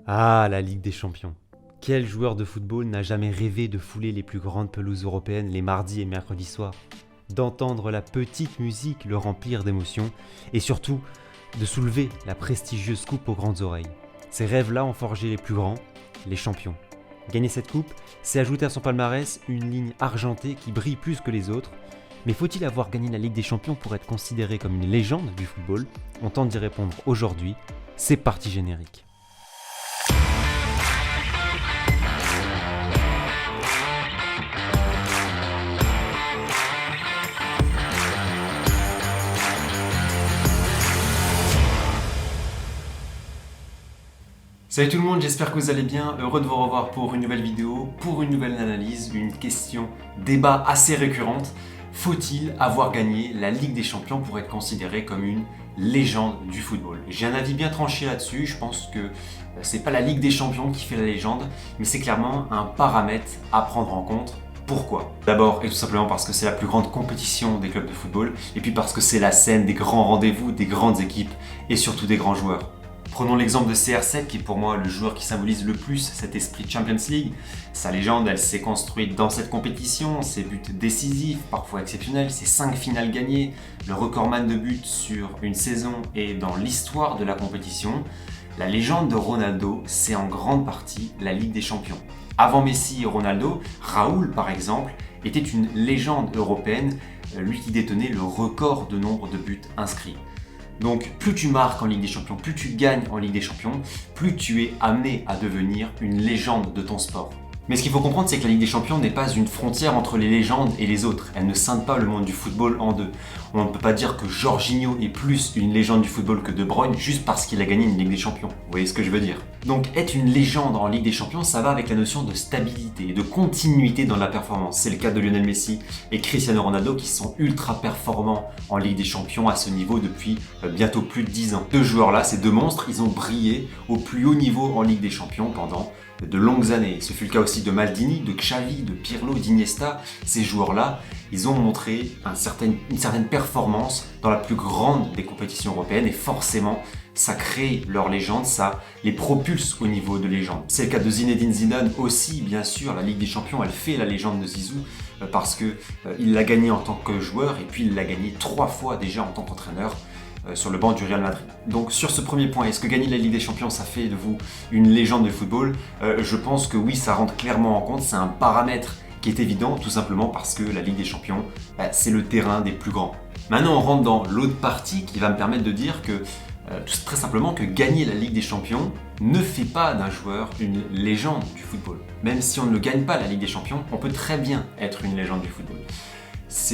Ah, la Ligue des Champions. Quel joueur de football n'a jamais rêvé de fouler les plus grandes pelouses européennes les mardis et mercredis soirs, d'entendre la petite musique le remplir d'émotions et surtout de soulever la prestigieuse coupe aux grandes oreilles. Ces rêves-là ont forgé les plus grands, les champions. Gagner cette coupe, c'est ajouter à son palmarès une ligne argentée qui brille plus que les autres. Mais faut-il avoir gagné la Ligue des Champions pour être considéré comme une légende du football? On tente d'y répondre aujourd'hui. C'est parti générique. Salut tout le monde, j'espère que vous allez bien, heureux de vous revoir pour une nouvelle vidéo, pour une nouvelle analyse, une question, débat assez récurrente. Faut-il avoir gagné la Ligue des Champions pour être considéré comme une légende du football? J'ai un avis bien tranché là-dessus, je pense que c'est pas la Ligue des Champions qui fait la légende, mais c'est clairement un paramètre à prendre en compte. Pourquoi? D'abord et tout simplement parce que c'est la plus grande compétition des clubs de football, et puis parce que c'est la scène des grands rendez-vous, des grandes équipes, et surtout des grands joueurs. Prenons l'exemple de CR7 qui est pour moi le joueur qui symbolise le plus cet esprit Champions League. Sa légende, elle s'est construite dans cette compétition, ses buts décisifs, parfois exceptionnels, ses 5 finales gagnées, le recordman de buts sur une saison et dans l'histoire de la compétition. La légende de Ronaldo, c'est en grande partie la Ligue des Champions. Avant Messi et Ronaldo, Raoul par exemple, était une légende européenne, lui qui détenait le record de nombre de buts inscrits. Donc plus tu marques en Ligue des Champions, plus tu gagnes en Ligue des Champions, plus tu es amené à devenir une légende de ton sport. Mais ce qu'il faut comprendre, c'est que la Ligue des Champions n'est pas une frontière entre les légendes et les autres. Elle ne scinde pas le monde du football en deux. On ne peut pas dire que Jorginho est plus une légende du football que De Bruyne juste parce qu'il a gagné une Ligue des Champions. Vous voyez ce que je veux dire? Donc être une légende en Ligue des Champions, ça va avec la notion de stabilité et de continuité dans la performance. C'est le cas de Lionel Messi et Cristiano Ronaldo qui sont ultra performants en Ligue des Champions à ce niveau depuis bientôt plus de 10 ans. Deux joueurs-là, ces deux monstres, ils ont brillé au plus haut niveau en Ligue des Champions pendant de longues années. Ce fut le cas aussi de Maldini, de Xavi, de Pirlo, d'Iniesta. Ces joueurs-là, ils ont montré une certaine performance dans la plus grande des compétitions européennes et forcément, ça crée leur légende, ça les propulse au niveau de légende. C'est le cas de Zinedine Zidane aussi, bien sûr. La Ligue des Champions, elle fait la légende de Zizou parce qu'il l'a gagné en tant que joueur et puis il l'a gagné 3 fois déjà en tant qu'entraîneur sur le banc du Real Madrid. Donc sur ce premier point, est-ce que gagner la Ligue des Champions, ça fait de vous une légende du football? Je pense que oui, ça rentre clairement en compte, c'est un paramètre qui est évident, tout simplement parce que la Ligue des Champions, c'est le terrain des plus grands. Maintenant, on rentre dans l'autre partie qui va me permettre de dire que, très simplement, que gagner la Ligue des Champions ne fait pas d'un joueur une légende du football. Même si on ne gagne pas la Ligue des Champions, on peut très bien être une légende du football.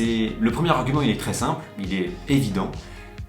Le premier argument, il est très simple, il est évident.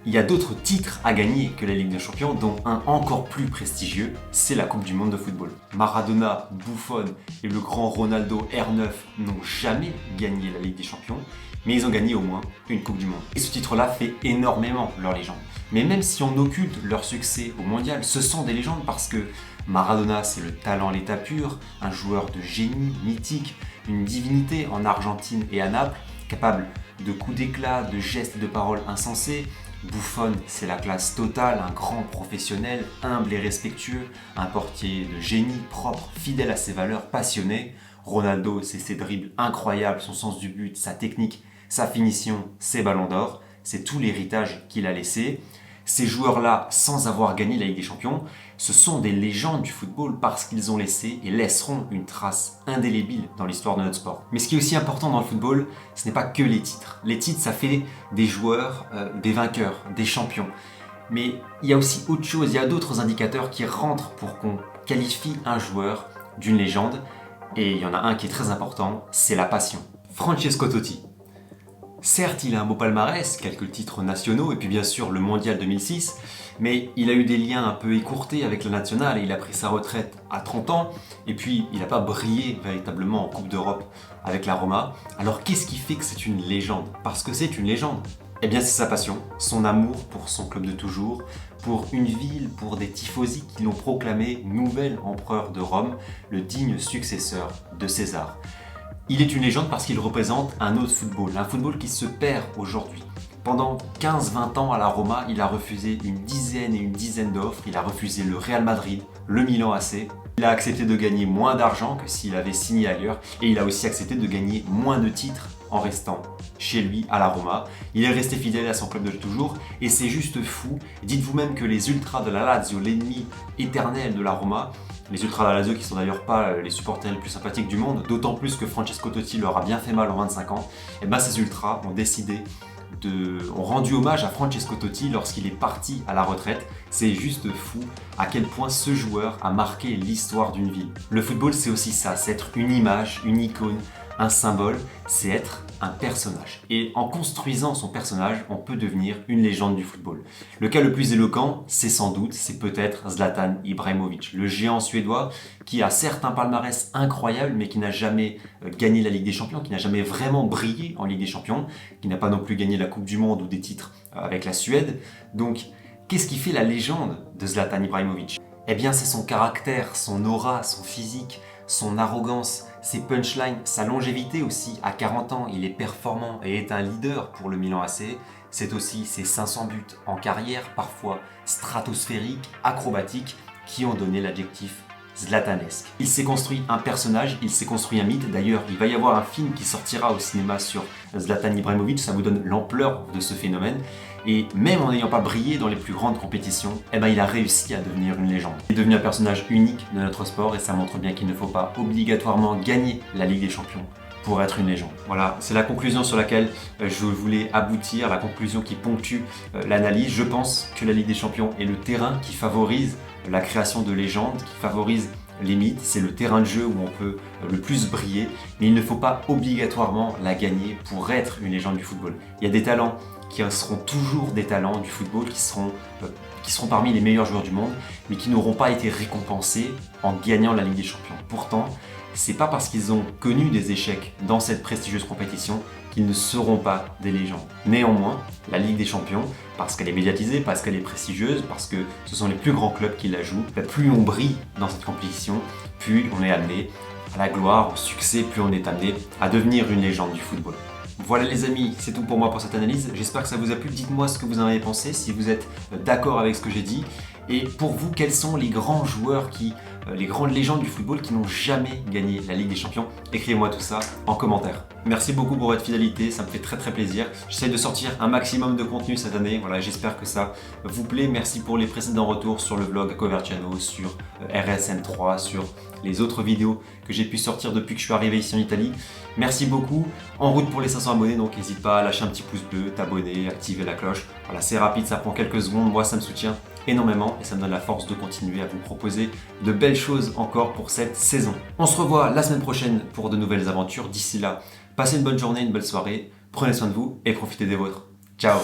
Il y a d'autres titres à gagner que la Ligue des Champions, dont un encore plus prestigieux, c'est la Coupe du Monde de football. Maradona, Buffon et le grand Ronaldo R9 n'ont jamais gagné la Ligue des Champions, mais ils ont gagné au moins une Coupe du Monde. Et ce titre-là fait énormément leur légende. Mais même si on occulte leur succès au mondial, ce sont des légendes parce que Maradona, c'est le talent à l'état pur, un joueur de génie mythique, une divinité en Argentine et à Naples, capable de coups d'éclat, de gestes et de paroles insensés. Buffon, c'est la classe totale, un grand professionnel, humble et respectueux, un portier de génie propre, fidèle à ses valeurs, passionné. Ronaldo, c'est ses dribbles incroyables, son sens du but, sa technique, sa finition, ses ballons d'or. C'est tout l'héritage qu'il a laissé. Ces joueurs-là, sans avoir gagné la Ligue des Champions, ce sont des légendes du football parce qu'ils ont laissé et laisseront une trace indélébile dans l'histoire de notre sport. Mais ce qui est aussi important dans le football, ce n'est pas que les titres. Les titres, ça fait des joueurs, des vainqueurs, des champions. Mais il y a aussi autre chose, il y a d'autres indicateurs qui rentrent pour qu'on qualifie un joueur d'une légende. Et il y en a un qui est très important, c'est la passion. Francesco Totti. Certes, il a un beau palmarès, quelques titres nationaux et puis bien sûr le Mondial 2006, mais il a eu des liens un peu écourtés avec la nationale et il a pris sa retraite à 30 ans et puis il n'a pas brillé véritablement en Coupe d'Europe avec la Roma. Alors qu'est-ce qui fait que c'est une légende? Parce que c'est une légende. Eh bien c'est sa passion, son amour pour son club de toujours, pour une ville, pour des tifosi qui l'ont proclamé nouvel empereur de Rome, le digne successeur de César. Il est une légende parce qu'il représente un autre football, un football qui se perd aujourd'hui. Pendant 15-20 ans à la Roma, il a refusé une dizaine d'offres. Il a refusé le Real Madrid, le Milan AC. Il a accepté de gagner moins d'argent que s'il avait signé ailleurs et il a aussi accepté de gagner moins de titres en restant chez lui à la Roma. Il est resté fidèle à son club de toujours et c'est juste fou. Dites-vous même que les ultras de la Lazio, l'ennemi éternel de la Roma, les ultras de la Lazio qui sont d'ailleurs pas les supporters les plus sympathiques du monde, d'autant plus que Francesco Totti leur a bien fait mal en 25 ans, et ben ces ultras ont rendu hommage à Francesco Totti lorsqu'il est parti à la retraite. C'est juste fou à quel point ce joueur a marqué l'histoire d'une ville. Le football, c'est aussi ça, c'est être une image, une icône, un symbole, c'est être un personnage. Et en construisant son personnage, on peut devenir une légende du football. Le cas le plus éloquent, c'est peut-être Zlatan Ibrahimovic, le géant suédois qui a certes un palmarès incroyable, mais qui n'a jamais gagné la Ligue des Champions, qui n'a jamais vraiment brillé en Ligue des Champions, qui n'a pas non plus gagné la Coupe du Monde ou des titres avec la Suède. Donc, qu'est-ce qui fait la légende de Zlatan Ibrahimovic ? Eh bien, c'est son caractère, son aura, son physique, son arrogance, ses punchlines, sa longévité aussi. À 40 ans, il est performant et est un leader pour le Milan AC. C'est aussi ses 500 buts en carrière, parfois stratosphériques, acrobatiques, qui ont donné l'adjectif zlatanesque. Il s'est construit un personnage, il s'est construit un mythe. D'ailleurs, il va y avoir un film qui sortira au cinéma sur Zlatan Ibrahimovic, ça vous donne l'ampleur de ce phénomène. Et même en n'ayant pas brillé dans les plus grandes compétitions, eh ben, il a réussi à devenir une légende. Il est devenu un personnage unique de notre sport et ça montre bien qu'il ne faut pas obligatoirement gagner la Ligue des Champions pour être une légende. Voilà, c'est la conclusion sur laquelle je voulais aboutir, la conclusion qui ponctue l'analyse. Je pense que la Ligue des Champions est le terrain qui favorise la création de légendes, qui favorise les mythes. C'est le terrain de jeu où on peut le plus briller, mais il ne faut pas obligatoirement la gagner pour être une légende du football. Il y a des talents qui seront toujours des talents du football, qui seront parmi les meilleurs joueurs du monde, mais qui n'auront pas été récompensés en gagnant la Ligue des Champions. Pourtant, c'est pas parce qu'ils ont connu des échecs dans cette prestigieuse compétition qu'ils ne seront pas des légendes. Néanmoins, la Ligue des Champions, parce qu'elle est médiatisée, parce qu'elle est prestigieuse, parce que ce sont les plus grands clubs qui la jouent, plus on brille dans cette compétition, plus on est amené à la gloire, au succès, plus on est amené à devenir une légende du football. Voilà les amis, c'est tout pour moi pour cette analyse. J'espère que ça vous a plu. Dites-moi ce que vous en avez pensé, si vous êtes d'accord avec ce que j'ai dit. Et pour vous, quels sont les grands joueurs, les grandes légendes du football qui n'ont jamais gagné la Ligue des Champions? Écrivez-moi tout ça en commentaire. Merci beaucoup pour votre fidélité, ça me fait très plaisir. J'essaie de sortir un maximum de contenu cette année. Voilà, j'espère que ça vous plaît. Merci pour les précédents retours sur le vlog Coverciano, sur RSN3, sur les autres vidéos que j'ai pu sortir depuis que je suis arrivé ici en Italie. Merci beaucoup. En route pour les 500 abonnés, donc n'hésite pas à lâcher un petit pouce bleu, t'abonner, activer la cloche. Voilà, c'est rapide, ça prend quelques secondes. Moi, ça me soutient énormément et ça me donne la force de continuer à vous proposer de belles choses encore pour cette saison. On se revoit la semaine prochaine pour de nouvelles aventures. D'ici là, passez une bonne journée, une belle soirée, prenez soin de vous et profitez des vôtres. Ciao!